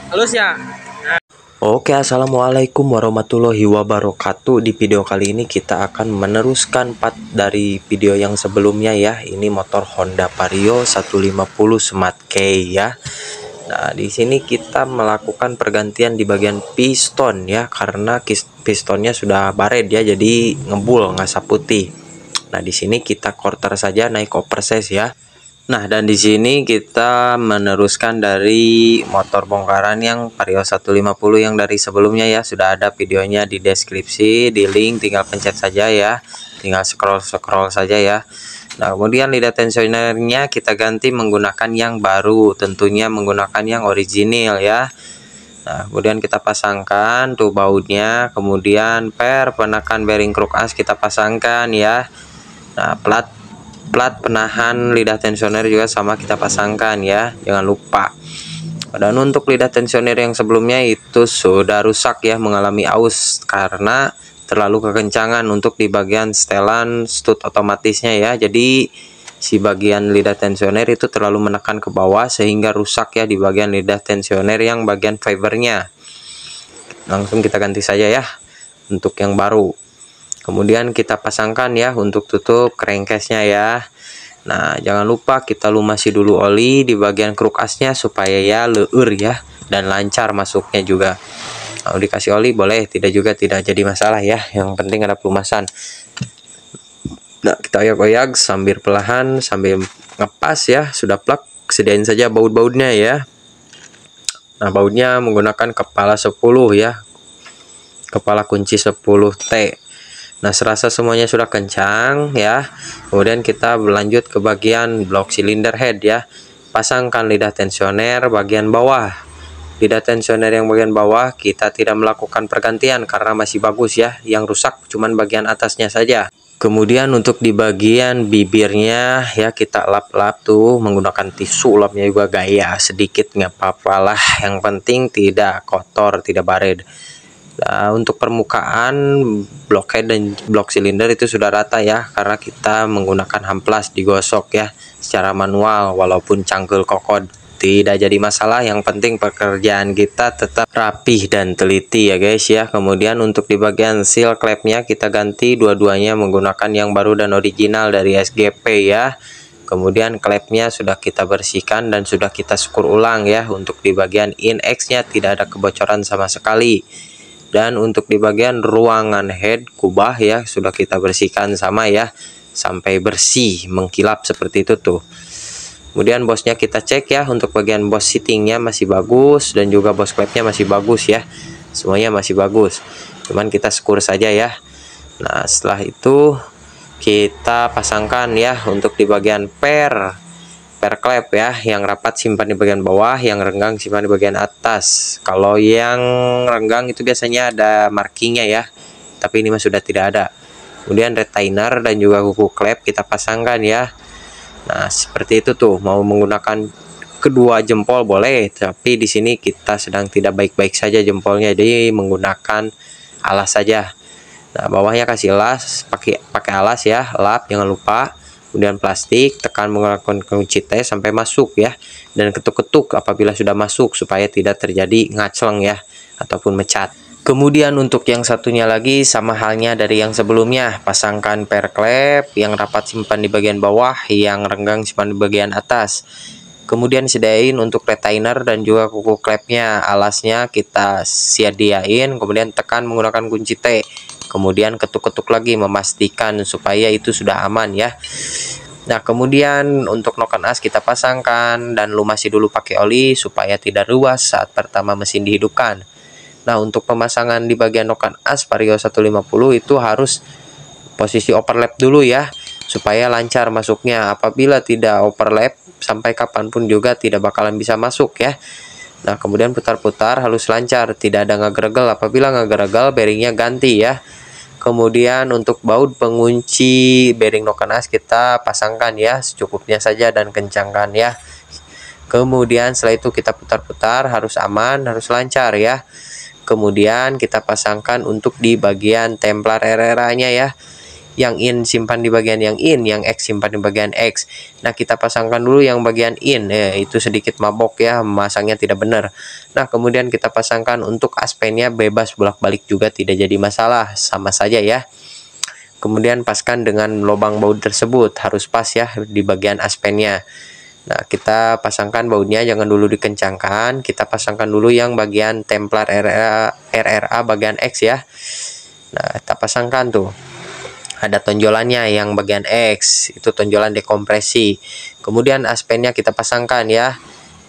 Halus ya. Oke, assalamualaikum warahmatullahi wabarakatuh. Di video kali ini kita akan meneruskan part dari video yang sebelumnya ya. Ini motor Honda Vario 150 Smart K ya. Nah, di sini kita melakukan pergantian di bagian piston ya, karena pistonnya sudah baret ya, jadi ngebul, ngasap putih. Nah, di sini kita quarter saja, naik oversize ya. Nah, dan di sini kita meneruskan dari motor bongkaran yang Vario 150 yang dari sebelumnya ya. Sudah ada videonya di deskripsi, di link, tinggal pencet saja ya. Tinggal scroll saja ya. Nah, kemudian lidah tensionernya kita ganti menggunakan yang baru, tentunya menggunakan yang original ya. Nah, kemudian kita pasangkan tuh bautnya, kemudian penakan bearing kruk as kita pasangkan ya. Nah, plat penahan lidah tensioner juga sama kita pasangkan ya, jangan lupa. Dan untuk lidah tensioner yang sebelumnya itu sudah rusak ya, mengalami aus karena terlalu kekencangan untuk di bagian setelan stud otomatisnya ya. Jadi si bagian lidah tensioner itu terlalu menekan ke bawah sehingga rusak ya di bagian lidah tensioner yang bagian fibernya. Langsung kita ganti saja ya untuk yang baru. Kemudian kita pasangkan ya untuk tutup crankcase-nya ya. Nah, jangan lupa kita lumasi dulu oli di bagian kruk asnya supaya ya leur ya dan lancar masuknya juga. Kalau dikasih oli boleh, tidak juga tidak jadi masalah ya. Yang penting ada pelumasan. Nah, kita oyak-oyak sambil perlahan sambil ngepas ya. Sudah plak, sediain saja baut-bautnya ya. Nah, bautnya menggunakan kepala 10 ya. Kepala kunci 10T. Nah, serasa semuanya sudah kencang ya. Kemudian kita berlanjut ke bagian blok silinder head ya. Pasangkan lidah tensioner bagian bawah. Lidah tensioner yang bagian bawah kita tidak melakukan pergantian karena masih bagus ya. Yang rusak cuman bagian atasnya saja. Kemudian untuk di bagian bibirnya ya kita lap-lap tuh menggunakan tisu, lapnya juga gaya sedikit nggak apa-apa lah. Yang penting tidak kotor, tidak baret. Nah, untuk permukaan blok head dan blok silinder itu sudah rata ya, karena kita menggunakan hamplas digosok ya secara manual, walaupun cangkul kokod tidak jadi masalah. Yang penting pekerjaan kita tetap rapih dan teliti ya guys ya. Kemudian untuk di bagian seal clamp-nya kita ganti dua-duanya menggunakan yang baru dan original dari SGP ya. Kemudian klepnya sudah kita bersihkan dan sudah kita syukur ulang ya. Untuk di bagian in-X-nya tidak ada kebocoran sama sekali. Dan untuk di bagian ruangan head kubah ya sudah kita bersihkan sama ya, sampai bersih mengkilap seperti itu tuh. Kemudian bosnya kita cek ya, untuk bagian bos seatingnya masih bagus dan juga bos klepnya masih bagus ya, semuanya masih bagus, cuman kita skur saja ya. Nah, setelah itu kita pasangkan ya untuk di bagian per klep ya, yang rapat simpan di bagian bawah, yang renggang simpan di bagian atas. Kalau yang renggang itu biasanya ada markingnya ya, tapi ini mah sudah tidak ada. Kemudian retainer dan juga kuku klep kita pasangkan ya. Nah, seperti itu tuh, mau menggunakan kedua jempol boleh, tapi di sini kita sedang tidak baik-baik saja jempolnya, jadi menggunakan alas saja. Nah, bawahnya kasih alas, pakai alas ya, lap jangan lupa. Kemudian plastik, tekan menggunakan kunci T sampai masuk ya, dan ketuk-ketuk apabila sudah masuk supaya tidak terjadi ngacleng ya ataupun mecat. Kemudian untuk yang satunya lagi sama halnya dari yang sebelumnya, pasangkan per klep yang rapat simpan di bagian bawah, yang renggang simpan di bagian atas. Kemudian sediain untuk retainer dan juga kuku klepnya, alasnya kita sediain, kemudian tekan menggunakan kunci T. Kemudian ketuk-ketuk lagi memastikan supaya itu sudah aman ya. Nah, kemudian untuk noken as kita pasangkan dan lumasi dulu pakai oli supaya tidak ruas saat pertama mesin dihidupkan. Nah, untuk pemasangan di bagian noken as Vario 150 itu harus posisi overlap dulu ya, supaya lancar masuknya. Apabila tidak overlap sampai kapanpun juga tidak bakalan bisa masuk ya. Nah, kemudian putar-putar halus lancar, tidak ada ngegeregel. Apabila ngegeregel bearingnya ganti ya. Kemudian untuk baut pengunci bearing noken as kita pasangkan ya, secukupnya saja dan kencangkan ya. Kemudian setelah itu kita putar-putar, harus aman, harus lancar ya. Kemudian kita pasangkan untuk di bagian templar RRA nya ya. yang in simpan di bagian yang in, yang X simpan di bagian X. Nah, kita pasangkan dulu yang bagian in, itu sedikit mabok ya, masangnya tidak benar. Nah, kemudian kita pasangkan untuk aspennya bebas bolak-balik juga tidak jadi masalah, sama saja ya. Kemudian paskan dengan lubang baut tersebut, harus pas ya di bagian aspennya. Nah, kita pasangkan bautnya, jangan dulu dikencangkan. Kita pasangkan dulu yang bagian templar RRA bagian X ya. Nah, kita pasangkan tuh. Ada tonjolannya yang bagian X, itu tonjolan dekompresi. Kemudian aspennya kita pasangkan ya.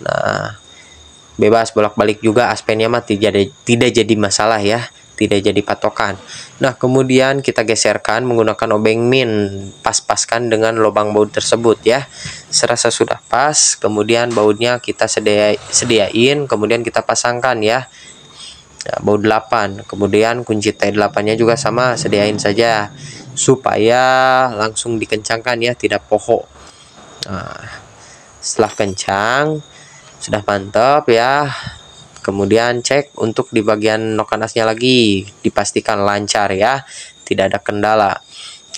Nah, bebas bolak-balik juga aspennya mah tidak jadi masalah ya. Tidak jadi patokan. Nah, kemudian kita geserkan menggunakan obeng min, pas-paskan dengan lubang baut tersebut ya. Serasa sudah pas, kemudian bautnya kita sediain, kemudian kita pasangkan ya. Nah, baut 8, kemudian kunci T8-nya juga sama, sediain saja supaya langsung dikencangkan ya, tidak pohok. Nah, setelah kencang, sudah mantap ya. Kemudian cek untuk di bagian noken asnya lagi, dipastikan lancar ya, tidak ada kendala,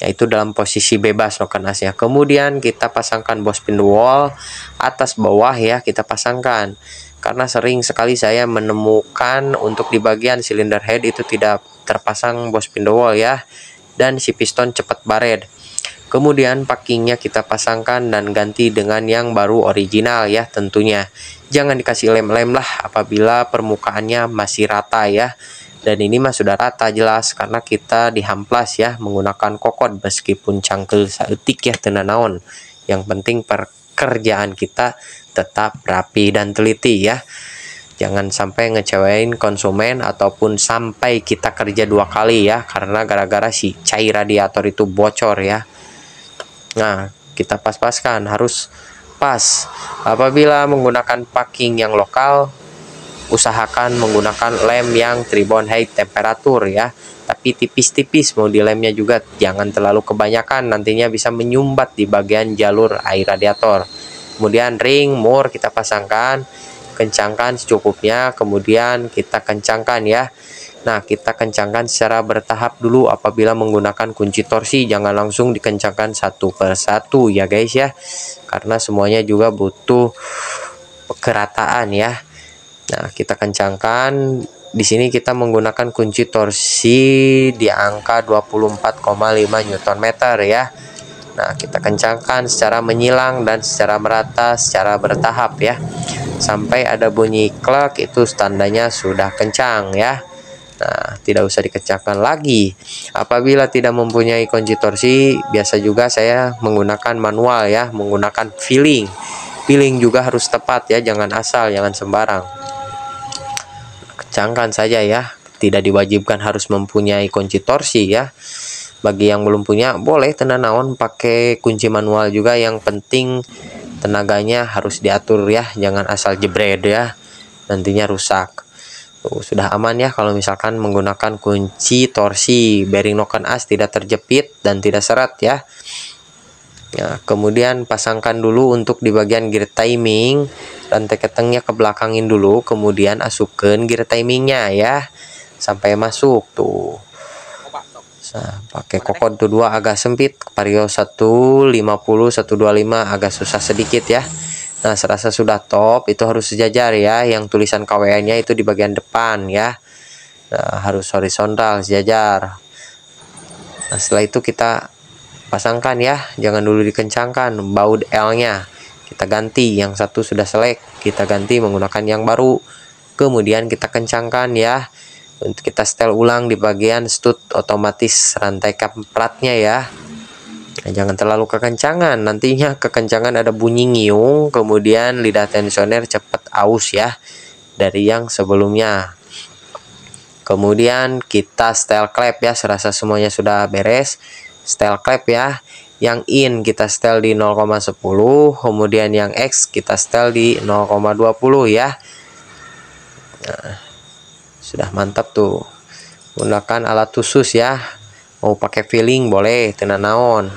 yaitu dalam posisi bebas noken asnya. Kemudian kita pasangkan boss pin wall atas bawah ya, kita pasangkan, karena sering sekali saya menemukan untuk di bagian cylinder head itu tidak terpasang boss pin wall ya, dan si piston cepat baret. Kemudian packingnya kita pasangkan dan ganti dengan yang baru original ya tentunya. Jangan dikasih lem-lem lah apabila permukaannya masih rata ya. Dan ini mah sudah rata jelas karena kita dihamplas ya menggunakan kokod, meskipun cangkel saeutik ya teu naon. Yang penting pekerjaan kita tetap rapi dan teliti ya. Jangan sampai ngecewain konsumen ataupun sampai kita kerja 2 kali ya karena gara-gara si cair radiator itu bocor ya. Nah, kita pas-paskan, harus pas. Apabila menggunakan packing yang lokal, usahakan menggunakan lem yang tribon high temperatur ya. Tapi tipis-tipis mau di lemnya juga, jangan terlalu kebanyakan, nantinya bisa menyumbat di bagian jalur air radiator. Kemudian ring mur kita pasangkan, kencangkan secukupnya, kemudian kita kencangkan ya. Nah, kita kencangkan secara bertahap dulu apabila menggunakan kunci torsi, jangan langsung dikencangkan satu persatu ya guys ya, karena semuanya juga butuh kerataan ya. Nah, kita kencangkan. Di sini kita menggunakan kunci torsi di angka 24,5 Nm ya. Nah, kita kencangkan secara menyilang dan secara merata, secara bertahap ya, sampai ada bunyi klak, itu tandanya sudah kencang ya. Nah, tidak usah dikencangkan lagi. Apabila tidak mempunyai kunci torsi, biasa juga saya menggunakan manual ya, menggunakan feeling. Feeling juga harus tepat ya, jangan asal, jangan sembarang. Kencangkan saja ya, tidak diwajibkan harus mempunyai kunci torsi ya. Bagi yang belum punya, boleh tenan naon pakai kunci manual juga, yang penting tenaganya harus diatur ya, jangan asal jebret ya, nantinya rusak. Tuh, sudah aman ya kalau misalkan menggunakan kunci torsi, bearing noken as tidak terjepit dan tidak seret ya. Nah, kemudian pasangkan dulu untuk di bagian gear timing, rantai ketengnya ke belakangin dulu, kemudian asupkan gear timingnya ya sampai masuk tuh. Nah, pakai kokod tuh 2 agak sempit, vario 150 125 agak susah sedikit ya. Nah, serasa sudah top, itu harus sejajar ya, yang tulisan KWN-nya itu di bagian depan ya. Nah, harus horizontal sejajar. Nah, setelah itu kita pasangkan ya, jangan dulu dikencangkan. Baut L-nya kita ganti, yang satu sudah selek, kita ganti menggunakan yang baru. Kemudian kita kencangkan ya, untuk kita setel ulang di bagian stud otomatis rantai kampratnya ya. Nah, jangan terlalu kekencangan, nantinya kekencangan ada bunyi ngiung, kemudian lidah tensioner cepat aus ya dari yang sebelumnya. Kemudian kita setel klep ya, serasa semuanya sudah beres. Setel klep ya, yang in kita setel di 0,10, kemudian yang X kita setel di 0,20 ya. Nah, sudah mantap tuh. Gunakan alat khusus ya, mau pakai feeling boleh, tenan naon,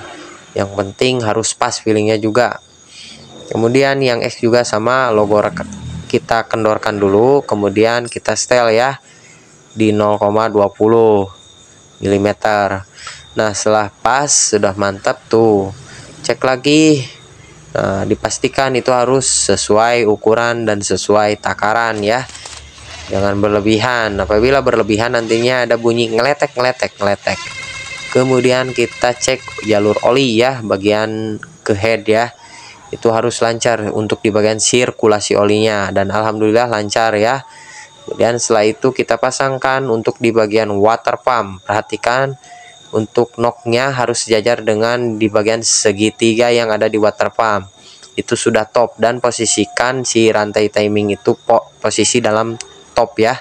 yang penting harus pas feelingnya juga. Kemudian yang X juga sama, logo kita kendorkan dulu, kemudian kita setel ya di 0,20 mm. Nah, setelah pas, sudah mantap tuh, cek lagi. Nah, dipastikan itu harus sesuai ukuran dan sesuai takaran ya. Jangan berlebihan. Apabila berlebihan nantinya ada bunyi ngeletek. Kemudian kita cek jalur oli ya, bagian ke head ya. Itu harus lancar untuk di bagian sirkulasi olinya, dan alhamdulillah lancar ya. Kemudian setelah itu kita pasangkan untuk di bagian water pump. Perhatikan untuk knocknya harus sejajar dengan di bagian segitiga yang ada di water pump. Itu sudah top, dan posisikan si rantai timing itu posisi dalam top ya.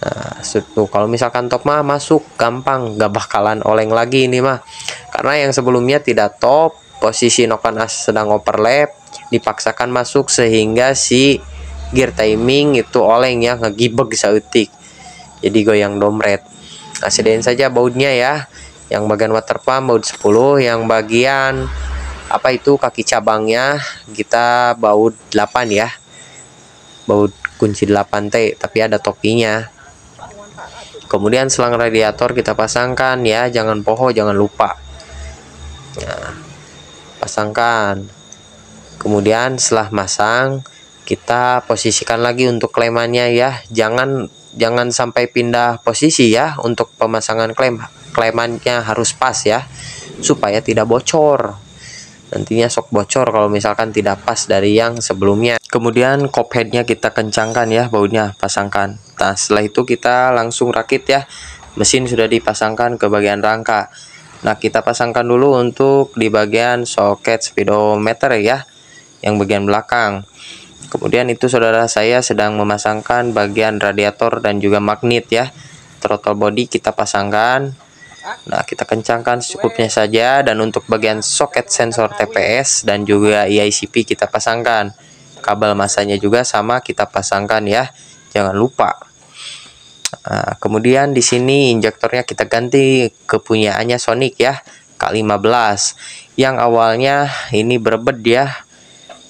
Nah, kalau misalkan top mah masuk gampang, gak bakalan oleng lagi ini mah. Karena yang sebelumnya tidak top, posisi noken as sedang overlap, dipaksakan masuk sehingga si gear timing itu oleng ya, ngegibeg sautik. Jadi goyang dompet. Nah, sediain saja bautnya ya. Yang bagian water pump baut 10, yang bagian apa itu kaki cabangnya kita baut 8 ya. Baut kunci 8T, tapi ada topinya. Kemudian selang radiator kita pasangkan ya, jangan poho, jangan lupa. Nah, pasangkan. Kemudian setelah masang, kita posisikan lagi untuk klemannya ya. Jangan sampai pindah posisi ya untuk pemasangan klem. Klemannya harus pas ya, supaya tidak bocor. Nantinya sok bocor kalau misalkan tidak pas dari yang sebelumnya. Kemudian kop headnya kita kencangkan ya, bautnya pasangkan. Nah, setelah itu kita langsung rakit ya. Mesin sudah dipasangkan ke bagian rangka. Nah, kita pasangkan dulu untuk di bagian soket speedometer ya, yang bagian belakang. Kemudian itu saudara saya sedang memasangkan bagian radiator dan juga magnet ya. Throttle body kita pasangkan. Nah, kita kencangkan secukupnya saja, dan untuk bagian soket sensor TPS dan juga EICP kita pasangkan. Kabel masanya juga sama kita pasangkan ya. Jangan lupa. Nah, kemudian di sini injektornya kita ganti kepunyaannya Sonic ya, K15. Yang awalnya ini berbed ya.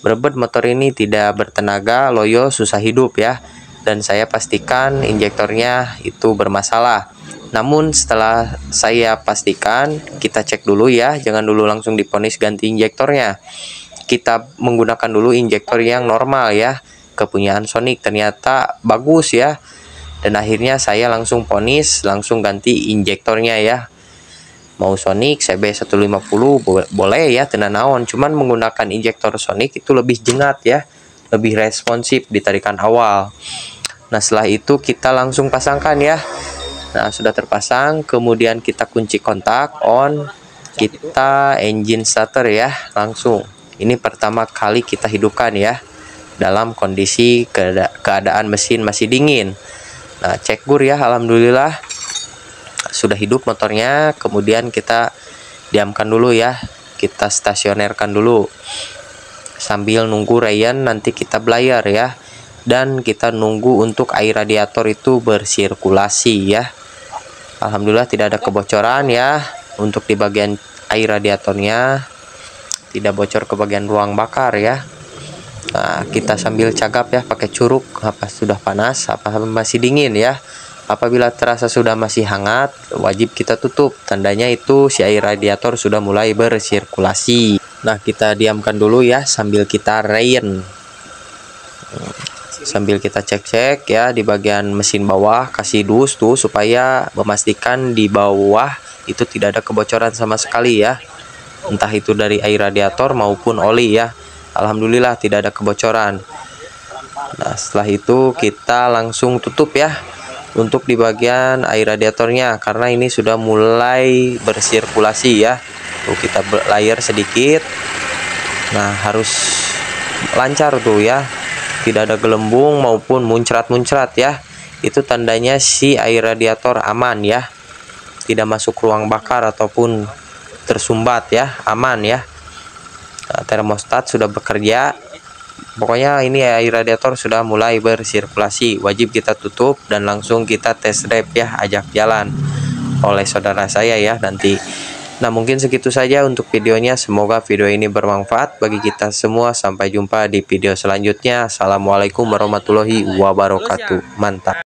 Berbed motor ini tidak bertenaga, loyo, susah hidup ya. Dan saya pastikan injektornya itu bermasalah. Namun setelah saya pastikan, kita cek dulu ya, jangan dulu langsung diponis ganti injektornya. Kita menggunakan dulu injektor yang normal ya, kepunyaan Sonic, ternyata bagus ya. Dan akhirnya saya langsung ponis, langsung ganti injektornya ya. Mau Sonic CB150 boleh ya, tenan naon, cuman menggunakan injektor Sonic itu lebih jengat ya, lebih responsif di tarikan awal. Nah, setelah itu kita langsung pasangkan ya. Nah, sudah terpasang, kemudian kita kunci kontak on, kita engine starter ya, langsung. Ini pertama kali kita hidupkan ya, dalam kondisi keadaan mesin masih dingin. Nah, cek gur ya, alhamdulillah sudah hidup motornya. Kemudian kita diamkan dulu ya, kita stasionerkan dulu sambil nunggu Ryan nanti kita belayar ya, dan kita nunggu untuk air radiator itu bersirkulasi ya. Alhamdulillah tidak ada kebocoran ya. Untuk di bagian air radiatornya tidak bocor ke bagian ruang bakar ya. Nah, kita sambil cagap ya pakai curug, apa sudah panas, apa masih dingin ya. Apabila terasa sudah masih hangat, wajib kita tutup. Tandanya itu si air radiator sudah mulai bersirkulasi. Nah, kita diamkan dulu ya sambil kita rain. Sambil kita cek-cek ya di bagian mesin bawah, kasih dus tuh supaya memastikan di bawah itu tidak ada kebocoran sama sekali ya. Entah itu dari air radiator maupun oli ya. Alhamdulillah tidak ada kebocoran. Nah, setelah itu kita langsung tutup ya untuk di bagian air radiatornya, karena ini sudah mulai bersirkulasi ya. Tuh, kita layar sedikit. Nah, harus lancar tuh ya, tidak ada gelembung maupun muncrat-muncrat ya. Itu tandanya si air radiator aman ya, tidak masuk ruang bakar ataupun tersumbat ya, aman ya. Nah, termostat sudah bekerja. Pokoknya ini air radiator sudah mulai bersirkulasi, wajib kita tutup dan langsung kita test drive ya, ajak jalan oleh saudara saya ya nanti. Nah, mungkin segitu saja untuk videonya. Semoga video ini bermanfaat bagi kita semua. Sampai jumpa di video selanjutnya. Assalamualaikum warahmatullahi wabarakatuh. Mantap.